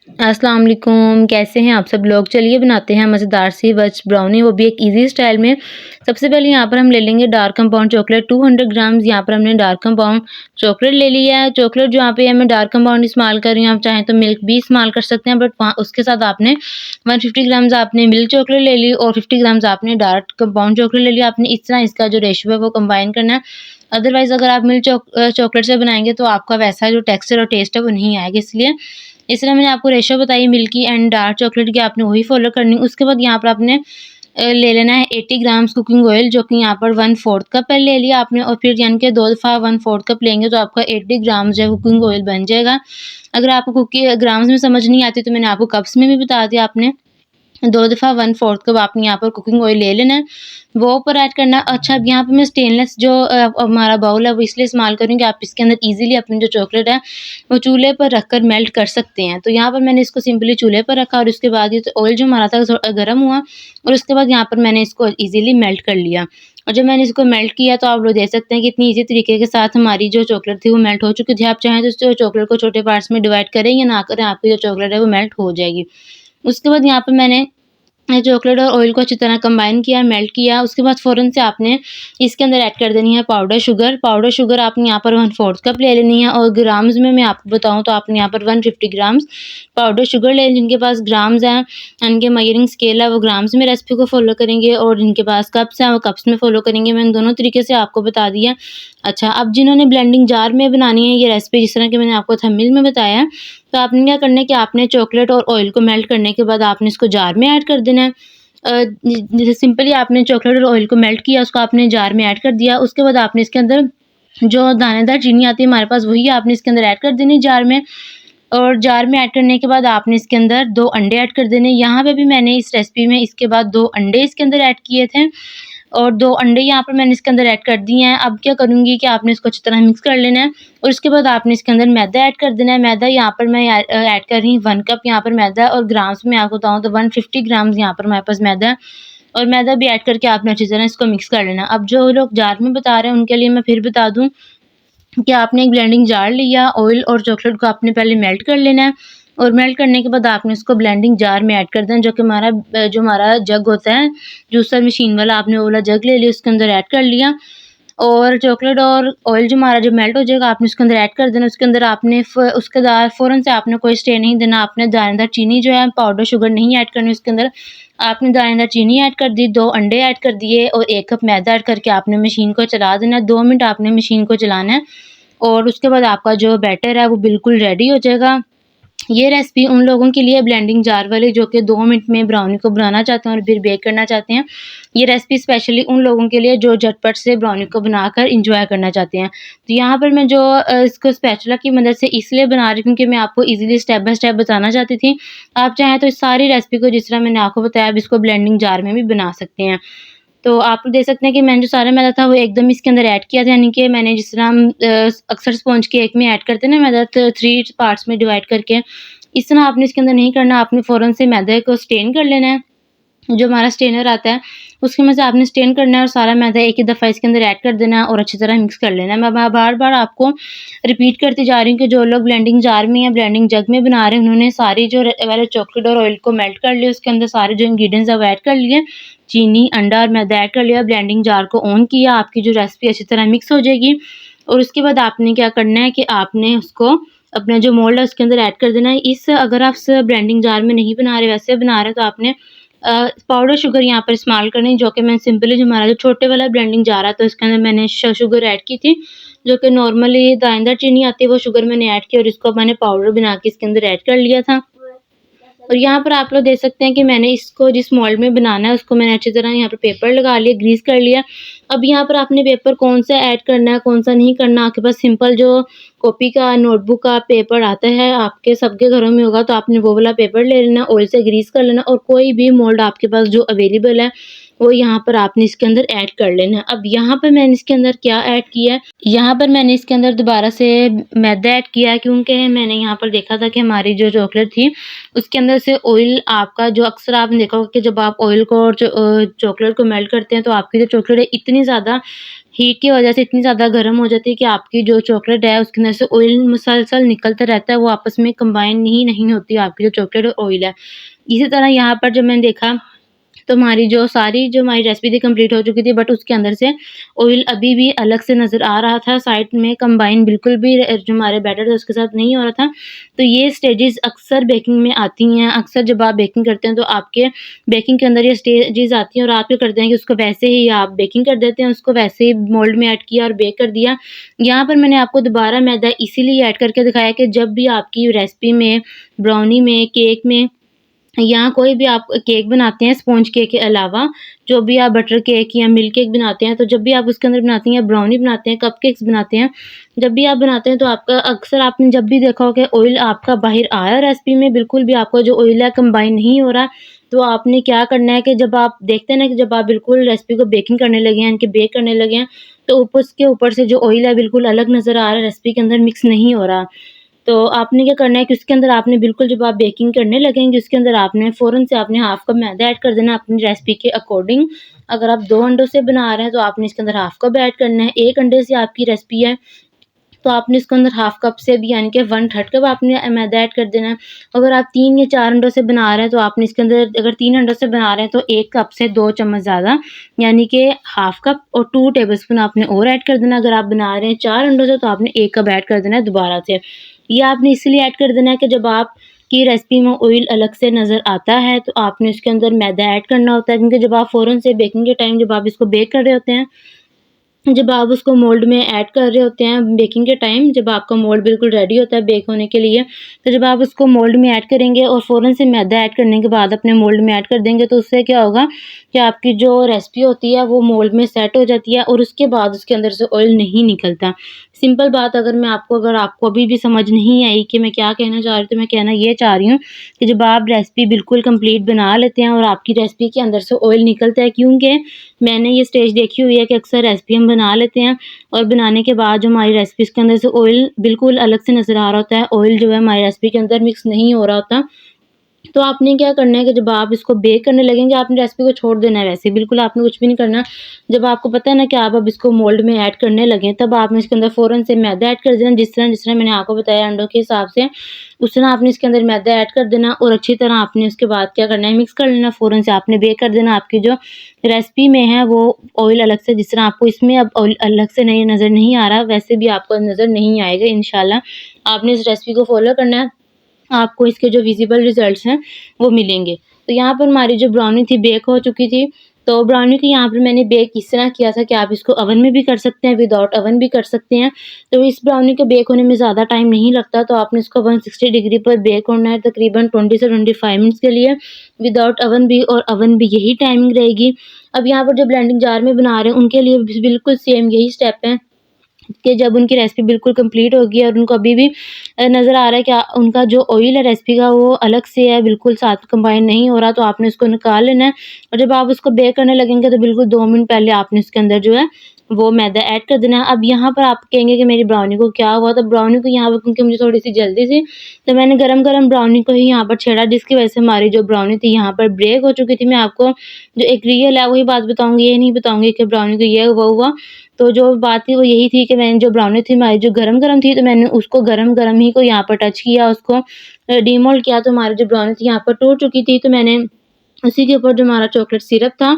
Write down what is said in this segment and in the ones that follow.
अस्सलाम वालेकुम, कैसे हैं आप सब लोग? चलिए बनाते हैं मज़ेदार सी वेज ब्राउनी, वो भी एक ईज़ी स्टाइल में। सबसे पहले यहाँ पर हम ले लेंगे डार्क कंपाउंड चॉकलेट 200 ग्राम्स। यहाँ पर हमने डार्क कंपाउंड चॉकलेट ले लिया है। चॉकलेट जो यहाँ पे है मैं डार्क कंपाउंड इस्तेमाल कर रही हूँ, आप चाहें तो मिल्क भी इस्तेमाल कर सकते हैं, बट वहाँ उसके साथ आपने 150 ग्राम्स आपने मिल्क चॉकलेट ले ली और 50 ग्राम्स आपने डार्क कंपाउंड चॉकलेट ले लिया। आपने इस तरह इसका जो रेशियो है वो कंबाइन करना है। अदरवाइज़ अगर आप मिल्क चॉकलेट से बनाएँगे तो आपका वैसा जो टेक्सचर और टेस्ट है वो नहीं आएगा, इसलिए इस तरह मैंने आपको रेशो बताई मिल्की एंड डार्क चॉकलेट की, आपने वही फ़ॉलो करनी है। उसके बाद यहाँ पर आपने ले लेना है 80 ग्राम्स कुकिंग ऑयल, जो कि यहाँ पर 1/4 कप ले लिया आपने, और फिर यानी कि 2 दफ़ा 1/4 कप लेंगे तो आपका 80 ग्राम्स जो है कुकिंग ऑयल बन जाएगा। अगर आपको ग्राम्स में समझ नहीं आती तो मैंने आपको कप्स में भी बता दिया। आपने 2 दफ़ा 1/4 कप आपने यहाँ पर कुकिंग ऑयल ले लेना है, वो ऊपर ऐड करना है। अच्छा, अब यहाँ पे मैं स्टेनलेस जो हमारा बाउल है वो इसलिए इस्तेमाल कर रही हूँ कि आप इसके अंदर ईज़िली अपनी जो चॉकलेट है वो चूल्हे पर रखकर मेल्ट कर सकते हैं। तो यहाँ पर मैंने इसको सिंपली चूल्हे पर रखा और उसके बाद ये ऑयल जो हमारा था गर्म हुआ और उसके बाद यहाँ पर मैंने इसको ईज़िली मेल्ट कर लिया। और जब मैंने इसको मेल्ट किया तो आप लोग देख सकते हैं कि इतनी ईज़ी तरीके के साथ हमारी जो चॉकलेट थी वो मेल्ट हो चुकी थी। आप चाहें तो इस चॉकलेट को छोटे पार्ट्स में डिवाइड करें या ना करें, आपकी जो चॉकलेट है वो मेल्ट हो जाएगी। उसके बाद यहाँ पे मैंने चॉकलेट और ऑयल को अच्छी तरह कंबाइन किया, मेल्ट किया। उसके बाद फ़ौरन से आपने इसके अंदर ऐड कर देनी है पाउडर शुगर। पाउडर शुगर आपने यहाँ पर 1/4 कप ले लेनी है और ग्राम्स में मैं आपको बताऊँ तो आपने यहाँ पर 150 ग्राम्स पाउडर शुगर ले, जिनके पास ग्राम्स हैं, इनके मेजरिंग स्केल है वो ग्राम्स में रेसिपी को फ़ॉलो करेंगे और जिनके पास कप्स हैं वो कप्स में फ़ॉलो करेंगे। मैंने दोनों तरीके से आपको बता दिया। अच्छा, अब जिन्होंने ब्लेंडिंग जार में बनानी है ये रेसिपी, जिस तरह की मैंने आपको थंबनेल में बताया है, तो आपने क्या करना है कि आपने चॉकलेट और ऑयल को मेल्ट करने के बाद आपने इसको जार में ऐड कर देना है। जैसे सिंपली आपने चॉकलेट और ऑयल को मेल्ट किया, उसको आपने जार में ऐड कर दिया। उसके बाद आपने इसके अंदर जो दानेदार चीनी आती है हमारे पास, वही आपने इसके अंदर ऐड कर देनी जार में। और जार में ऐड करने के बाद आपने इसके अंदर 2 अंडे ऐड कर देने। यहाँ पे भी मैंने इस रेसिपी में इसके बाद 2 अंडे इसके अंदर ऐड किए थे और 2 अंडे यहाँ पर मैंने इसके अंदर ऐड कर दिए हैं। अब क्या करूँगी कि आपने इसको अच्छी तरह मिक्स कर लेना है और उसके बाद आपने इसके अंदर मैदा ऐड कर देना है। मैदा यहाँ पर मैं ऐड कर रही हूँ 1 कप यहाँ पर मैदा, और ग्राम्स में आपको बताऊँ तो 150 ग्राम्स यहाँ पर हमारे पास मैदा है, और मैदा भी ऐड करके आपने अच्छी तरह इसको मिक्स कर लेना है। अब जो लोग जार में बता रहे हैं उनके लिए मैं फिर बता दूँ कि आपने एक ब्लेंडिंग जार लिया, ऑयल और चॉकलेट को आपने पहले मेल्ट कर लेना है और मेल्ट करने के बाद आपने उसको ब्लेंडिंग जार में ऐड कर देना, जो हमारा जग होता है जूसर मशीन वाला, आपने वो वाला जग ले लिया, उसके अंदर ऐड कर लिया और चॉकलेट और ऑयल जो हमारा जब मेल्ट हो जाएगा आपने उसके अंदर ऐड कर देना। उसके अंदर आपने उसके बाद फ़ौरन से आपने कोई स्टे नहीं देना। आपने दानेदार चीनी जो है, पाउडर शुगर नहीं ऐड करनी उसके अंदर। आपने दानेदार चीनी ऐड कर दी, 2 अंडे ऐड कर दिए और 1 कप मैदा ऐड करके आपने मशीन को चला देना है। 2 मिनट आपने मशीन को चलाना है और उसके बाद आपका जो बैटर है वो बिल्कुल रेडी हो जाएगा। ये रेसिपी उन लोगों के लिए ब्लेंडिंग जार वाले जो कि 2 मिनट में ब्राउनी को बनाना चाहते हैं और फिर बेक करना चाहते हैं। ये रेसिपी स्पेशली उन लोगों के लिए जो झटपट से ब्राउनी को बनाकर एन्जॉय करना चाहते हैं। तो यहाँ पर मैं जो इसको स्पैचुला की मदद से इसलिए बना रही हूँ क्योंकि मैं आपको ईज़िली स्टेप बाय स्टेप बताना चाहती थी। आप चाहें तो इस सारी रेसिपी को जिस तरह मैंने आपको बताया, आप इसको ब्लेंडिंग जार में भी बना सकते हैं। तो आप देख सकते हैं कि मैंने जो सारा मैदा था वो एकदम इसके अंदर ऐड किया था, यानी कि मैंने जिस तरह हम अक्सर स्पॉन्ज केक में ऐड करते हैं ना मैदा, 3 पार्ट्स में डिवाइड करके, इस तरह आपने इसके अंदर नहीं करना। आपने फ़ौरन से मैदे को स्टेन कर लेना है। जो हमारा स्टेनर आता है उसकी मदद से आपने स्टेन करना है और सारा मैदा एक ही दफ़ा इसके अंदर ऐड कर देना है और अच्छी तरह मिक्स कर लेना है। मैं बार-बार आपको रिपीट करती जा रही हूँ कि जो लोग ब्लेंडिंग जार में या ब्लेंडिंग जग में बना रहे हैं उन्होंने सारी जो पहले चॉकलेट और ऑयल को मेल्ट कर लिया, उसके अंदर सारे जो इंग्रीडिएंट्स है वो ऐड कर लिए, चीनी, अंडा और मैदा ऐड कर लिया, ब्लेंडिंग जार को ऑन किया, आपकी जो रेसिपी अच्छी तरह मिक्स हो जाएगी। और उसके बाद आपने क्या करना है कि आपने उसको अपना जो मोल्ड है उसके अंदर ऐड कर देना है। अगर आप ब्लेंडिंग जार में नहीं बना रहे, वैसे बना रहे हैं, तो आपने पाउडर शुगर यहाँ पर इस्तेमाल करनी है, जो कि मैं सिंपली जो हमारा जो छोटे वाला ब्लेंडिंग जार है तो इसके अंदर मैंने शुगर ऐड की थी, जो कि नॉर्मली दानेदार चीनी आती है वो शुगर मैंने ऐड की और इसको मैंने पाउडर बना के इसके अंदर ऐड कर लिया था। और यहाँ पर आप लोग देख सकते हैं कि मैंने इसको जिस मोल्ड में बनाना है उसको मैंने अच्छी तरह यहाँ पर पेपर लगा लिया, ग्रीस कर लिया। अब यहाँ पर आपने पेपर कौन सा ऐड करना है, कौन सा नहीं करना, आपके पास सिंपल जो कॉपी का, नोटबुक का पेपर आता है, आपके सबके घरों में होगा, तो आपने वो वाला पेपर ले लेना, ऑयल से ग्रीस कर लेना और कोई भी मोल्ड आपके पास जो अवेलेबल है वो यहाँ पर आपने इसके अंदर ऐड कर लेना है। अब यहाँ पर मैंने इसके अंदर क्या ऐड किया है, यहाँ पर मैंने इसके अंदर दोबारा से मैदा ऐड किया है, क्योंकि मैंने यहाँ पर देखा था कि हमारी जो चॉकलेट थी उसके अंदर से ऑयल, आपका जो अक्सर आपने देखा होगा कि जब आप ऑयल को और चॉकलेट को मेल्ट करते हैं तो आपकी जो चॉकलेट है इतनी ज़्यादा हीट की वजह से इतनी ज़्यादा गर्म हो जाती है कि आपकी जो चॉकलेट है उसके अंदर से ऑयल मुसलसल निकलता रहता है, वो आपस में कंबाइन ही नहीं होती आपकी जो चॉकलेट और ऑयल है। इसी तरह यहाँ पर जब मैंने देखा तो हमारी जो हमारी रेसिपी थी कंप्लीट हो चुकी थी, बट उसके अंदर से ऑयल अभी भी अलग से नज़र आ रहा था, साइड में कंबाइन बिल्कुल भी जो हमारे बैटर था उसके साथ नहीं हो रहा था। तो ये स्टेजेस अक्सर बेकिंग में आती हैं, अक्सर जब आप बेकिंग करते हैं तो आपके बेकिंग के अंदर ये स्टेजेस आती हैं और आप क्या करते हैं कि उसको वैसे ही आप बेकिंग कर देते हैं, उसको वैसे ही मोल्ड में ऐड किया और बेक कर दिया। यहाँ पर मैंने आपको दोबारा मैदा इसीलिए ऐड करके दिखाया कि जब भी आपकी रेसिपी में, ब्राउनी में, केक में या कोई भी आप केक बनाते हैं स्पॉन्ज केक के अलावा, जो भी आप बटर केक या मिल्क केक बनाते हैं, तो जब भी आप उसके अंदर बनाती हैं, ब्राउनी बनाते हैं, कपकेक्स बनाते हैं, जब भी आप बनाते हैं तो आपका अक्सर आपने जब भी देखा हो कि ऑयल आपका बाहर आ रहा है रेसिपी में, बिल्कुल भी आपका जो ऑयल है कंबाइन नहीं हो रहा, तो आपने क्या करना है कि जब आप देखते हैं ना कि जब आप बिल्कुल रेसिपी को बेकिंग करने लगे हैं, इनके बेक करने लगे हैं, तो ऊपर उसके ऊपर से जो ऑयल है बिल्कुल अलग नज़र आ रहा है, रेसिपी के अंदर मिक्स नहीं हो रहा। तो आपने क्या करना है कि उसके अंदर आपने बिल्कुल जब आप बेकिंग करने लगेंगे उसके अंदर आपने फ़ौरन से आपने हाफ़ कप मैदा ऐड कर देना है अपनी रेसिपी के अकॉर्डिंग। अगर आप 2 अंडों से बना रहे हैं तो आपने इसके अंदर हाफ़ कप ऐड करना है। 1 अंडे से आपकी रेसिपी है तो आपने इसके अंदर हाफ़ कप से भी यानी कि 1/3 कप आपने मैदा ऐड कर देना है। अगर आप 3 या 4 अंडों से बना रहे हैं तो आपने इसके अंदर अगर 3 अंडों से बना रहे हैं तो 1 कप से 2 चम्मच ज़्यादा यानी कि हाफ़ कप और 2 टेबलस्पून आपने और ऐड कर देना है। अगर आप बना रहे हैं 4 अंडों से तो आपने 1 कप ऐड कर देना है दोबारा से। ये आपने इसलिए ऐड कर देना है कि जब आपकी रेसिपी में ऑयल अलग से नज़र आता है तो आपने उसके अंदर मैदा ऐड करना होता है, क्योंकि जब आप फ़ौरन से बेकिंग के टाइम जब आप इसको बेक कर रहे होते हैं, जब आप उसको मोल्ड में ऐड कर रहे होते हैं बेकिंग के टाइम, जब आपका मोल्ड बिल्कुल रेडी होता है बेक होने के लिए, तो जब आप उसको मोल्ड में ऐड करेंगे और फ़ौरन से मैदा ऐड करने के बाद अपने मोल्ड में ऐड कर देंगे तो उससे क्या होगा कि आपकी जो रेसिपी होती है वो मोल्ड में सेट हो जाती है और उसके बाद उसके अंदर से ऑयल नहीं निकलता। सिंपल बात अगर आपको अभी भी समझ नहीं आई कि मैं क्या कहना चाह रही हूँ, तो मैं कहना ये चाह रही हूँ कि जब आप रेसिपी बिल्कुल कंप्लीट बना लेते हैं और आपकी रेसिपी के अंदर से ऑयल निकलता है, क्योंकि मैंने ये स्टेज देखी हुई है कि अक्सर रेसिपी हम बना लेते हैं और बनाने के बाद जो हमारी रेसिपीज़ के अंदर से ऑयल बिल्कुल अलग से नज़र आ रहा होता है, ऑयल जो है हमारी रेसिपी के अंदर मिक्स नहीं हो रहा होता। तो आपने क्या करना है कि जब आप इसको बेक करने लगेंगे आपने रेसिपी को छोड़ देना है वैसे, बिल्कुल आपने कुछ भी नहीं करना। जब आपको पता है ना कि आप अब इसको मोल्ड में ऐड करने लगे तब आपने इसके अंदर फ़ौरन से मैदा ऐड कर देना, जिस तरह मैंने आपको बताया अंडों के हिसाब से, उस तरह आपने इसके अंदर मैदा ऐड कर देना और अच्छी तरह आपने उसके बाद क्या करना है मिक्स कर लेना, फ़ौरन से आपने बेक कर देना। आपकी जो रेसिपी में है वो ऑयल अलग से, जिस तरह आपको इसमें अब ऑयल अलग से नहीं नज़र नहीं आ रहा, वैसे भी आपको नज़र नहीं आएगा इंशाल्लाह। आपने इस रेसिपी को फ़ॉलो करना है, आपको इसके जो विज़िबल रिज़ल्ट्स हैं वो मिलेंगे। तो यहाँ पर हमारी जो ब्राउनी थी बेक हो चुकी थी, तो ब्राउनी को यहाँ पर मैंने बेक इस तरह किया था कि आप इसको ओवन में भी कर सकते हैं, विदाउट ओवन भी कर सकते हैं। तो इस ब्राउनी को बेक होने में ज़्यादा टाइम नहीं लगता, तो आपने इसको 160 डिग्री पर बेक होना है तकरीबन 20 से 25 मिनट्स के लिए, विदाउट ओवन भी, और ओवन भी यही टाइमिंग रहेगी। अब यहाँ पर जो ब्लेंडिंग जार में बना रहे हैं उनके लिए भी बिल्कुल सेम यही स्टेप है कि जब उनकी रेसिपी बिल्कुल कंप्लीट होगी और उनको अभी भी नज़र आ रहा है कि उनका जो ऑयल है रेसिपी का वो अलग से है, बिल्कुल साथ कंबाइन नहीं हो रहा, तो आपने उसको निकाल लेना है। और जब आप उसको बेक करने लगेंगे तो बिल्कुल 2 मिनट पहले आपने उसके अंदर जो है वो मैदा ऐड कर देना है। अब यहाँ पर आप कहेंगे कि मेरी ब्राउनी को क्या हुआ? तो ब्राउनी को यहाँ पर क्योंकि मुझे थोड़ी-सी जल्दी थी, तो मैंने गरम-गरम ब्राउनी को ही यहाँ पर छेड़ा, जिसकी वजह से हमारी जो ब्राउनी थी यहाँ पर ब्रेक हो चुकी थी। मैं आपको जो एक रियल है वही बात बताऊँगी, ये नहीं बताऊँगी कि ब्राउनी को ये हुआ। तो जो बात थी वो यही थी कि मैंने जो ब्राउनी थी हमारी जो गरम-गरम थी, तो मैंने उसको गरम-गरम ही को यहाँ पर टच किया, उसको डीमोल्ड किया, तो हमारी जो ब्राउनी थी यहाँ पर टूट चुकी थी। तो मैंने उसी के ऊपर जो हमारा चॉकलेट सिरप था,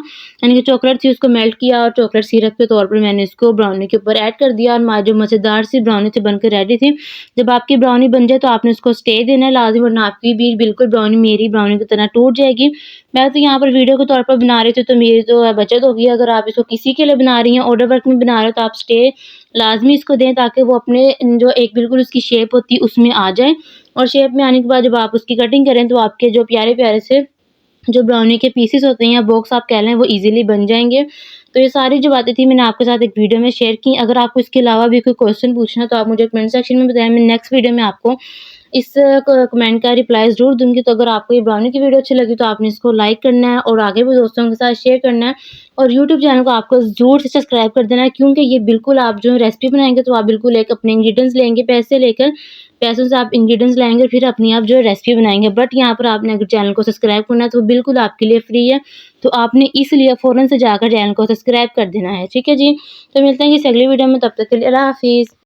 यानी कि चॉकलेट थी, उसको मेल्ट किया और चॉकलेट सिरप के तौर पर मैंने इसको ब्राउनी के ऊपर ऐड कर दिया और हमारी जो मज़ेदार सी ब्राउनी थी बनकर रेडी थी। जब आपकी ब्राउनी बन जाए तो आपने उसको स्टे देना है लाज़िम, वरना आपकी भी बिल्कुल ब्राउनी मेरी ब्राउनी की तरह टूट जाएगी। मैं तो यहाँ पर वीडियो के तौर पर बना रही थी, तो मेरी तो बचत होगी। अगर आप इसको किसी के लिए बना रही हैं, ऑर्डर वर्क में बना रहे हो, तो आप स्टे लाज़मी इसको दें ताकि वो अपने जो एक बिल्कुल उसकी शेप होती है उसमें आ जाए, और शेप में आने के बाद जब आप उसकी कटिंग करें तो आपके जो प्यारे-प्यारे से जो ब्राउनी के पीसेस होते हैं या बॉक्स आप कह लें वो ईज़िली बन जाएँगे। तो ये सारी जो बातें थी मैंने आपके साथ एक वीडियो में शेयर की। अगर आपको इसके अलावा भी कोई क्वेश्चन पूछना है तो आप मुझे कमेंट सेक्शन में बताएँ, मैं नेक्स्ट वीडियो में आपको इस कमेंट का रिप्लाई ज़रूर दूँगी। तो अगर आपको ये ब्राउनी की वीडियो अच्छी लगी तो आपने इसको लाइक करना है और आगे भी दोस्तों के साथ शेयर करना है और यूट्यूब चैनल को आपको ज़रूर से सब्सक्राइब कर देना है, क्योंकि ये बिल्कुल आप जो रेसिपी बनाएँगे तो आप बिल्कुल एक अपने इंग्रीडिएंट्स लेंगे पैसे लेकर, पैसों से आप इंग्रीडिएंट्स लाएँगे फिर अपनी आप जो है रेसिपी बनाएँगे। बट यहाँ पर आपने अगर चैनल को सब्सक्राइब करना है तो वो बिल्कुल आपके लिए फ्री है। तो आपने इसलिए फ़ौरन से जाकर चैनल को सब्सक्राइब कर देना है। ठीक है जी? तो मिलते हैं किसी अगली वीडियो में, तब तक के लिए अल्लाह हाफ़िज़।